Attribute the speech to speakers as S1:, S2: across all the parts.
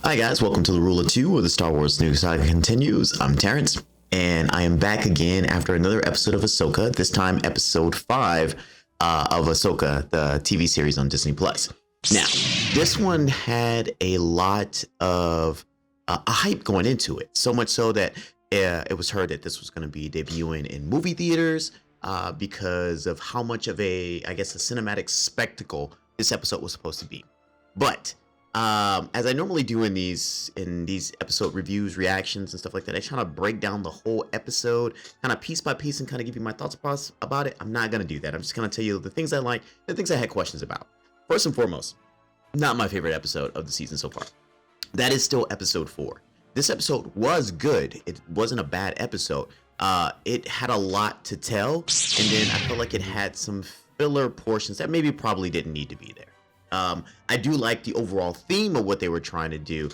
S1: Hi guys, welcome to the Rule of Two, where the Star Wars news saga continues. I'm Terrence, and I am back again after another episode of Ahsoka. This time, episode 5 of Ahsoka, the TV series on Disney Plus. Now, this one had a lot of a hype going into it, so much so that it was heard that this was going to be debuting in movie theaters because of how much of a cinematic spectacle this episode was supposed to be. But as I normally do in these episode reviews, reactions, and stuff like that, I try to break down the whole episode, kind of piece by piece, and kind of give you my thoughts about it. I'm not gonna do that. I'm just gonna tell you the things I like, the things I had questions about. First and foremost, not my favorite episode of the season so far. That is still episode 4. This episode was good. It wasn't a bad episode. It had a lot to tell, and then I felt like it had some filler portions that maybe probably didn't need to be there. I do like the overall theme of what they were trying to do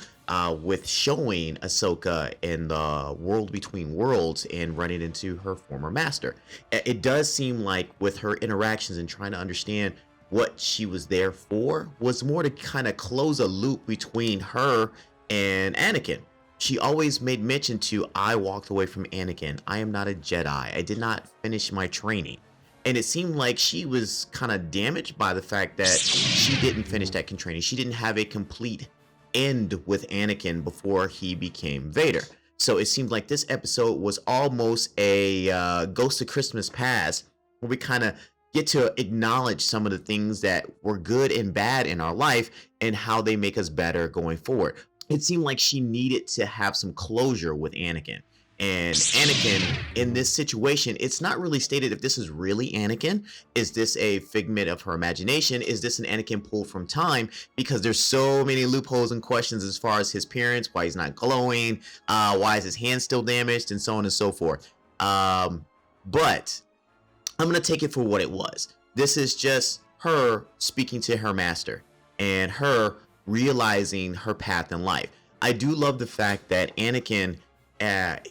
S1: with showing Ahsoka in the world between worlds and running into her former master. It does seem like with her interactions and trying to understand what she was there for was more to kind of close a loop between her and Anakin. She always made mention to, I walked away from Anakin. I am not a Jedi. I did not finish my training. And it seemed like she was kind of damaged by the fact that she didn't finish that training. She didn't have a complete end with Anakin before he became Vader. So it seemed like this episode was almost a Ghost of Christmas Past, where we kind of get to acknowledge some of the things that were good and bad in our life and how they make us better going forward. It seemed like she needed to have some closure with Anakin. And Anakin, in this situation, it's not really stated if this is really Anakin. Is this a figment of her imagination? Is this an Anakin pulled from time? Because there's so many loopholes and questions as far as his parents, why he's not glowing, why is his hand still damaged, and so on and so forth. But I'm going to take it for what it was. This is just her speaking to her master and her realizing her path in life. I do love the fact that Anakin,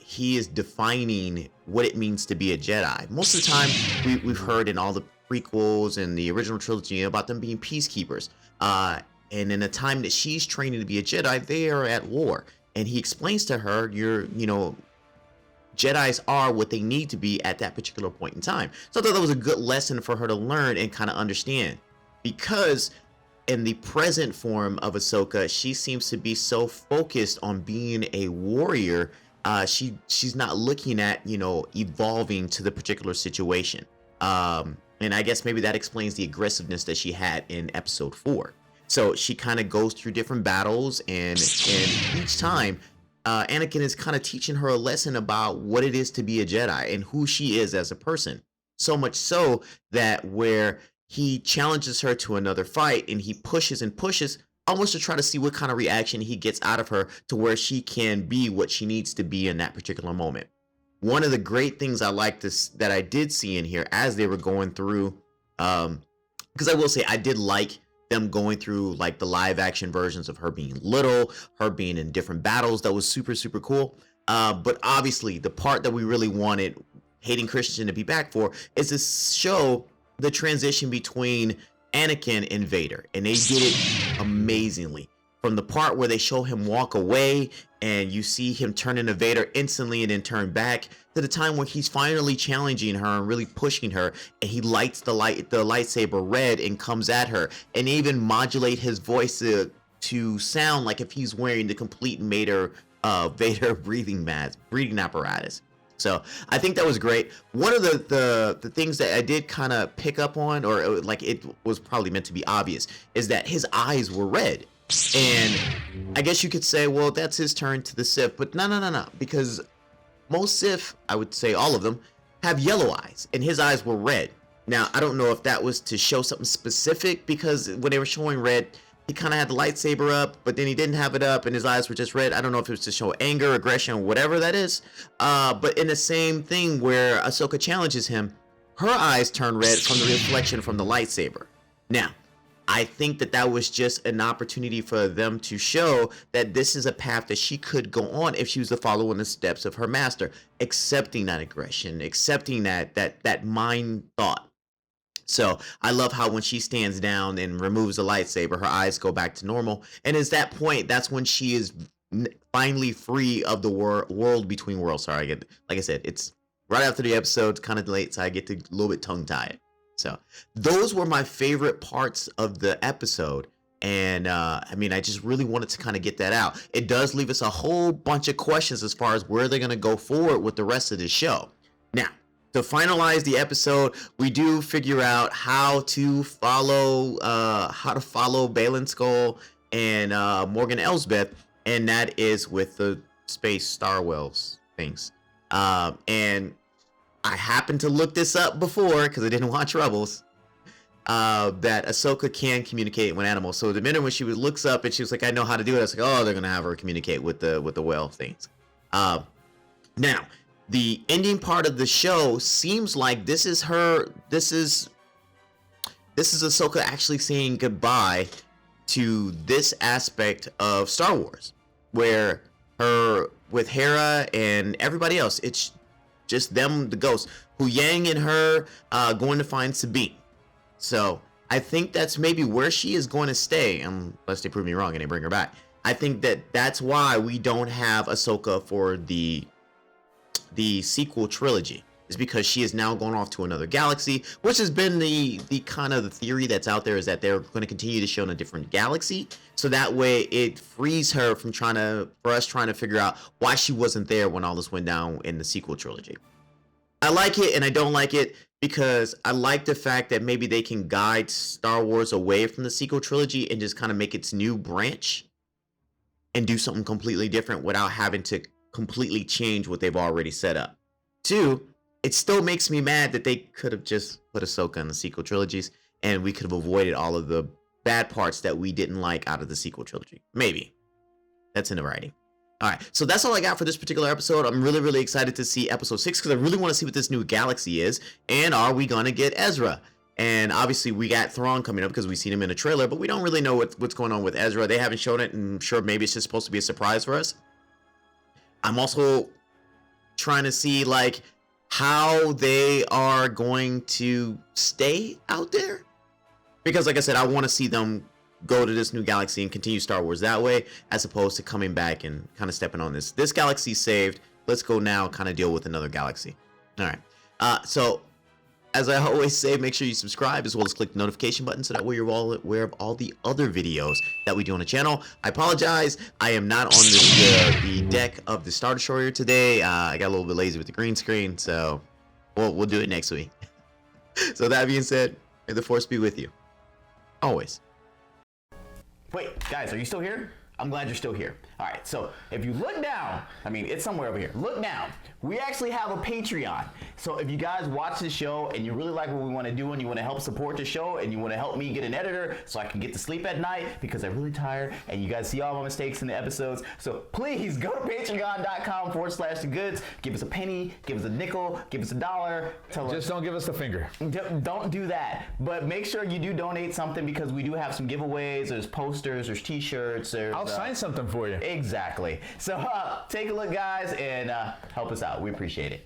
S1: he is defining what it means to be a Jedi. Most of the time, we've heard in all the prequels and the original trilogy about them being peacekeepers. And in a time that she's training to be a Jedi, they are at war. And he explains to her, Jedis are what they need to be at that particular point in time. So I thought that was a good lesson for her to learn and kind of understand. Because in the present form of Ahsoka, she seems to be so focused on being a warrior. She's not looking at, evolving to the particular situation. And I guess maybe that explains the aggressiveness that she had in episode 4. So she kind of goes through different battles, and each time Anakin is kind of teaching her a lesson about what it is to be a Jedi and who she is as a person. So much so that where he challenges her to another fight and he pushes and pushes, almost to try to see what kind of reaction he gets out of her to where she can be what she needs to be in that particular moment. One of the great things I like that I did see in here as they were going through, because I will say I did like them going through like the live action versions of her being little, her being in different battles. That was super, super cool. But obviously the part that we really wanted Hayden Christensen to be back for is to show the transition between Anakin and Vader, and they did it amazingly. From the part where they show him walk away and you see him turn into Vader instantly and then turn back, to the time where he's finally challenging her and really pushing her, and he lights the lightsaber red and comes at her, and even modulate his voice to sound like if he's wearing the complete Vader breathing apparatus. So I think that was great. One of the things that I did kind of pick up on, or like it was probably meant to be obvious, is that his eyes were red. And I guess you could say, well, that's his turn to the Sith. But no. Because most Sith, I would say all of them, have yellow eyes. And his eyes were red. Now, I don't know if that was to show something specific, because when they were showing red, he kind of had the lightsaber up, but then he didn't have it up and his eyes were just red. I don't know if it was to show anger, aggression, whatever that is. But in the same thing where Ahsoka challenges him, her eyes turn red from the reflection from the lightsaber. Now, I think that was just an opportunity for them to show that this is a path that she could go on if she was to follow in the steps of her master, accepting that aggression, accepting that mind thought. So I love how when she stands down and removes the lightsaber, her eyes go back to normal. And at that point, that's when she is finally free of the world between worlds. Sorry, like I said, it's right after the episode, kind of late, so I get to a little bit tongue tied. So those were my favorite parts of the episode. And I mean, I just really wanted to kind of get that out. It does leave us a whole bunch of questions as far as where they're going to go forward with the rest of the show. Now, to finalize the episode, we do figure out how to follow Baylan Skoll and Morgan Elsbeth, and that is with the space Star Wars things. And I happened to look this up before because I didn't watch Rebels. That Ahsoka can communicate with animals. So the minute when she looks up and she was like, "I know how to do it," I was like, "Oh, they're gonna have her communicate with the whale things." Now, the ending part of the show seems like this is Ahsoka actually saying goodbye to this aspect of Star Wars, where her with Hera and everybody else, it's just them, the ghosts, Huyang and her going to find Sabine. So I think that's maybe where she is going to stay, unless they prove me wrong and they bring her back. I think that's why we don't have Ahsoka for the sequel trilogy, is because she is now going off to another galaxy, which has been the kind of the theory that's out there, is that they're going to continue to show in a different galaxy, so that way it frees her from trying to figure out why she wasn't there when all this went down in the sequel trilogy. I like it and I don't like it, because I like the fact that maybe they can guide Star Wars away from the sequel trilogy and just kind of make its new branch and do something completely different without having to completely change what they've already set up. Two, it still makes me mad that they could have just put Ahsoka in the sequel trilogies and we could have avoided all of the bad parts that we didn't like out of the sequel trilogy. Maybe. That's in the writing. All right, so that's all I got for this particular episode. I'm really, really excited to see episode 6 because I really want to see what this new galaxy is. And are we going to get Ezra? And obviously we got Thrawn coming up because we've seen him in a trailer, but we don't really know what's going on with Ezra. They haven't shown it, and I'm sure maybe it's just supposed to be a surprise for us. I'm also trying to see like how they are going to stay out there, because like I said, I want to see them go to this new galaxy and continue Star Wars that way, as opposed to coming back and kind of stepping on this galaxy saved. Let's go now kind of deal with another galaxy. All right. So as I always say, make sure you subscribe as well as click the notification button so that way you're all aware of all the other videos that we do on the channel. I apologize, I am not on the deck of the Star Destroyer today. I got a little bit lazy with the green screen, so we'll do it next week. So that being said, may the Force be with you. Always.
S2: Wait, guys, are you still here? I'm glad you're still here. All right, so if you look down, I mean, it's somewhere over here. Look down. We actually have a Patreon. So if you guys watch the show and you really like what we want to do and you want to help support the show and you want to help me get an editor so I can get to sleep at night because I'm really tired and you guys see all my mistakes in the episodes, so please go to patreon.com/thegoods. Give us a penny, give us a nickel, give us $1.
S3: Just don't give us the finger.
S2: Don't do that. But make sure you do donate something, because we do have some giveaways. There's posters, there's t-shirts.
S3: I'll sign something for you.
S2: Exactly. So take a look, guys, and help us out. We appreciate it.